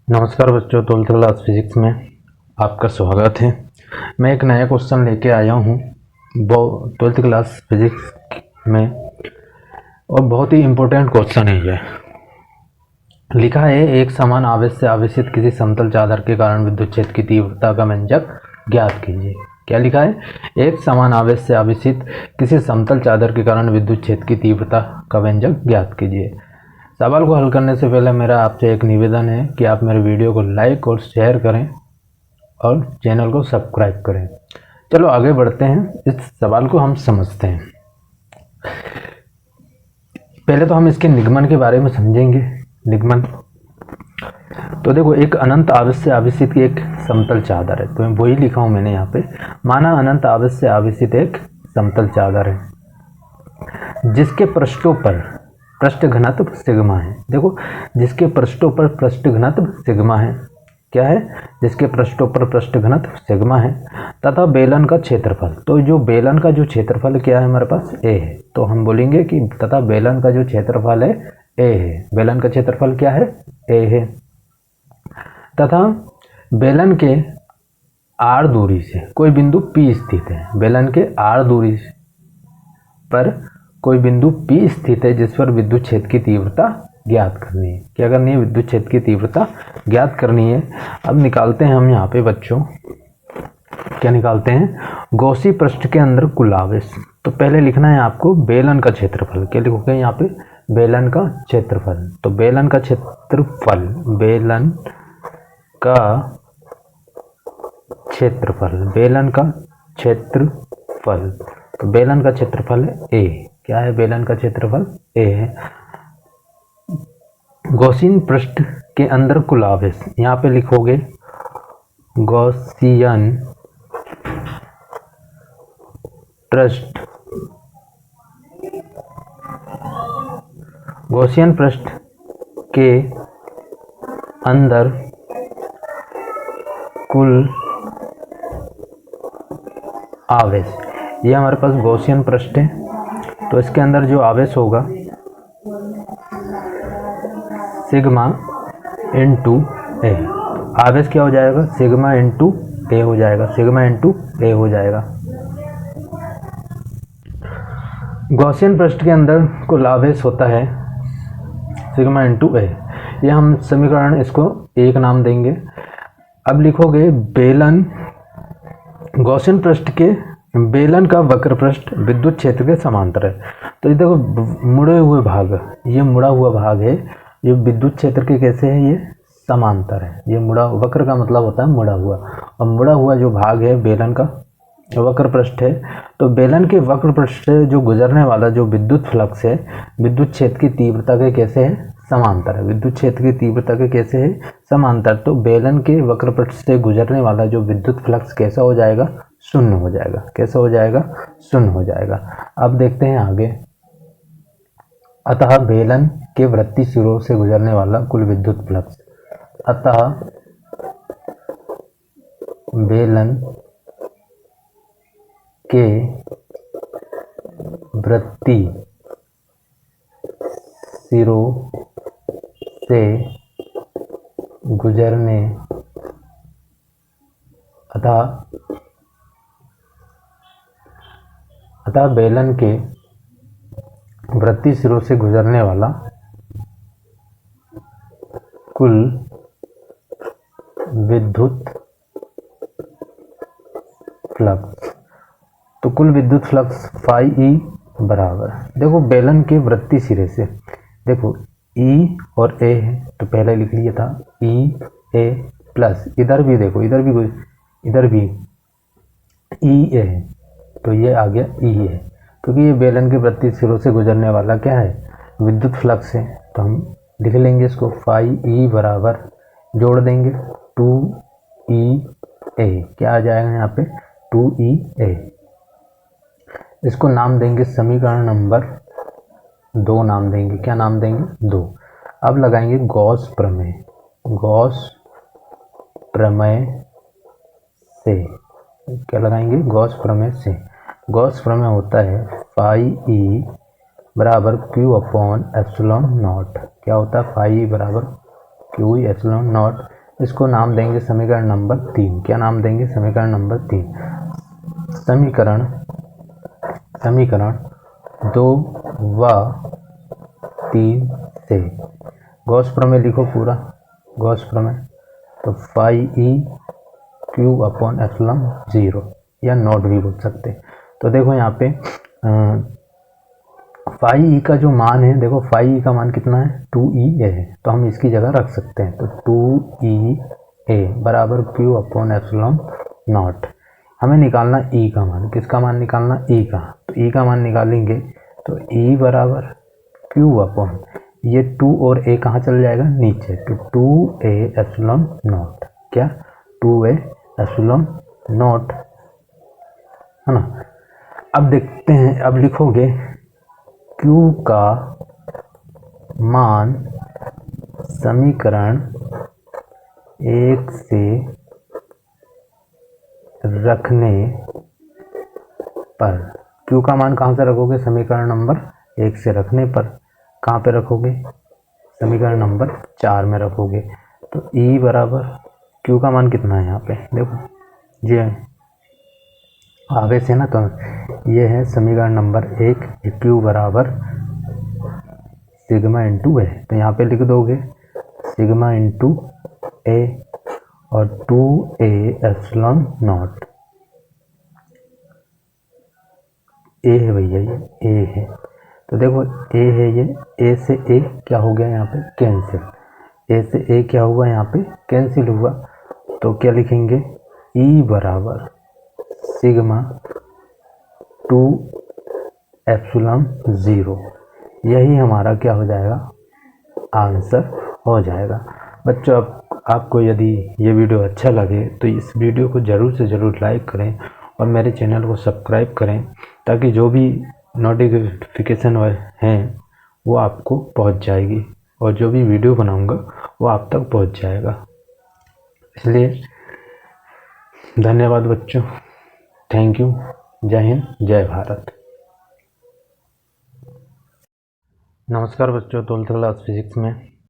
नमस्कार बच्चों, 12th class physics में आपका स्वागत है। मैं एक नया क्वेश्चन लेके आया हूँ 12th क्लास फिजिक्स में, और बहुत ही इम्पोर्टेंट क्वेश्चन है ये। लिखा है, एक समान आवेश से आवेशित किसी समतल चादर के कारण विद्युत क्षेत्र की तीव्रता का व्यंजक ज्ञात कीजिए। क्या लिखा है? एक समान आवेश से आवेशित किसी समतल चादर के कारण विद्युत क्षेत्र की तीव्रता का व्यंजक ज्ञात कीजिए। सवाल को हल करने से पहले मेरा आपसे एक निवेदन है कि आप मेरे वीडियो को लाइक और शेयर करें और चैनल को सब्सक्राइब करें। चलो आगे बढ़ते हैं, इस सवाल को हम समझते हैं। पहले तो हम इसके निगमन के बारे में समझेंगे। निगमन तो देखो, एक अनंत आवेश से आवेशित की एक समतल चादर है, तो मैं वही लिखा हूं मैंने यहाँ पे। माना अनंत आवेश से आवेशित एक समतल चादर है जिसके पृष्ठों पर पृष्ठ घनत्व सिग्मा है। देखो, जिसके पृष्ठों पर पृष्ठ घनत्व सिग्मा है। क्या है? जिसके पृष्ठों पर पृष्ठ घनत्व सिग्मा है तथा बेलन का क्षेत्रफल। तो जो बेलन का जो क्षेत्रफल क्या है हमारे पास? ए है। तो हम बोलेंगे कि तथा बेलन का जो क्षेत्रफल है ए है। बेलन का क्षेत्रफल क्या है? ए है। तथा बेलन के आर दूरी से कोई बिंदु P स्थित है। बेलन के आर दूरी पर कोई बिंदु P स्थित है जिस पर विद्युत क्षेत्र की तीव्रता ज्ञात करनी है। क्या करनी है? विद्युत क्षेत्र की तीव्रता ज्ञात करनी है। अब निकालते हैं हम यहाँ पे बच्चों, क्या निकालते हैं? गॉसी पृष्ठ के अंदर कुल आवेश। तो पहले लिखना है आपको बेलन का क्षेत्रफल। क्या लिखोगे यहाँ पे? बेलन का क्षेत्रफल। तो बेलन का क्षेत्रफल, बेलन का क्षेत्रफल, बेलन का क्षेत्रफल। तो बेलन का क्षेत्रफल है ए। क्या है? बेलन का क्षेत्रफल ए है। गॉसियन पृष्ठ के अंदर कुल आवेश, यहाँ पे लिखोगे गॉसियन पृष्ठ, गॉसियन पृष्ठ के अंदर कुल आवेश। ये हमारे पास गॉसियन पृष्ठ है, तो इसके अंदर जो आवेश होगा सिग्मा इंटू ए। आवेश क्या हो जाएगा? सिग्मा इंटू ए हो जाएगा। सिग्मा इंटू ए हो जाएगा। गॉसियन पृष्ठ के अंदर कुल आवेश होता है सिग्मा इंटू ए। ये हम समीकरण इसको एक नाम देंगे। अब लिखोगे बेलन, गॉसियन पृष्ठ के बेलन का वक्र पृष्ठ विद्युत क्षेत्र के समांतर है। तो ये देखो, मुड़े हुए भाग, ये मुड़ा हुआ भाग है, ये विद्युत क्षेत्र के कैसे है? ये समांतर है। ये मुड़ा, वक्र का मतलब होता है मुड़ा हुआ, और मुड़ा हुआ जो भाग है बेलन का वक्र पृष्ठ है। तो बेलन के वक्र पृष्ठ से जो गुजरने वाला जो विद्युत फ्लक्स है, विद्युत क्षेत्र की तीव्रता के कैसे है? समांतर है। विद्युत क्षेत्र की तीव्रता के कैसे है? समांतर। तो बेलन के वक्र पृष्ठ से गुजरने वाला जो विद्युत फ्लक्स कैसा हो जाएगा? शून्य हो जाएगा। कैसा हो जाएगा? शून्य हो जाएगा। अब देखते हैं आगे। अतः बेलन के वृत्तीय सिरों से गुजरने वाला कुल विद्युत फ्लक्स, अतः बेलन के वृत्तीय सिरों से गुजरने, अतः बेलन के वृत्तीय सिरों से गुजरने वाला कुल विद्युत फ्लक्स, तो कुल विद्युत फ्लक्स फाई ई बराबर, देखो बेलन के वृत्तीय सिरे से, देखो ई और ए है, तो पहले लिख लिया था ई ए प्लस, इधर भी देखो, इधर भी ई ए है, तो ये आ गया ई है, क्योंकि ये बेलन के वृत्तीय सिरों से गुजरने वाला क्या है? विद्युत फ्लक्स है। तो हम लिख लेंगे इसको फाई ई बराबर, जोड़ देंगे 2ई ए। क्या आ जाएगा यहाँ पे? 2ई ए। इसको नाम देंगे समीकरण नंबर 2 नाम देंगे। क्या नाम देंगे? 2। अब लगाएंगे गॉस प्रमेय। गॉस प्रमेय से क्या लगाएंगे? गॉस प्रमेय से। गॉस प्रमेय होता है फाई ई बराबर Q/ε0। क्या होता है? फाई बराबर Q/ε0 इसको नाम देंगे समीकरण नंबर 3। क्या नाम देंगे? समीकरण नंबर 3। समीकरण 2 व 3 से गॉस प्रमेय लिखो पूरा, गॉस प्रमेय। तो phi E Q upon epsilon 0 या नॉट भी बोल सकते हैं। तो देखो यहाँ पे फाई ई का जो मान है, देखो फाई ई का मान कितना है? 2e है, तो हम इसकी जगह रख सकते हैं। तो 2e बराबर क्यू अपॉन एप्सिलॉन नॉट। हमें निकालना e का मान। किसका मान निकालना? e का। तो e का मान निकालेंगे तो e बराबर क्यू अपॉन, ये 2 और a कहाँ चल जाएगा? नीचे। तो 2a एप्सिलॉन नॉट। क्या? 2a एप्सिलॉन नॉट, है ना। अब देखते हैं, अब लिखोगे Q का मान समीकरण 1 से रखने पर, Q का मान कहाँ से रखोगे? समीकरण नंबर 1 से रखने पर। कहाँ पे रखोगे? समीकरण नंबर 4 में रखोगे। तो E बराबर Q का मान कितना है यहाँ पे? देखो ये आगे से ना, तो ये है समीकरण नंबर 1। Q बराबर सिग्मा इंटू ए। तो यहाँ पे लिख दोगे सिग्मा इंटू ए और 2a एप्सिलॉन नॉट। ए है भैया, ये ए है। तो देखो ए है, ये ए से ए क्या हो गया यहाँ पे? कैंसिल। ए से ए क्या हुआ यहाँ पे? कैंसिल हुआ। तो क्या लिखेंगे? ई बराबर सिग्मा 2 एप्सिलॉन 0। यही हमारा क्या हो जाएगा? आंसर हो जाएगा। बच्चों, अब आपको यदि ये वीडियो अच्छा लगे तो इस वीडियो को ज़रूर से ज़रूर लाइक करें और मेरे चैनल को सब्सक्राइब करें, ताकि जो भी नोटिफिकेशन हैं वो आपको पहुंच जाएगी और जो भी वीडियो बनाऊंगा वो आप तक पहुंच जाएगा। इसलिए धन्यवाद बच्चों। Thank you. जय हिंद, जय भारत। नमस्कार बच्चों, 12th क्लास फिजिक्स में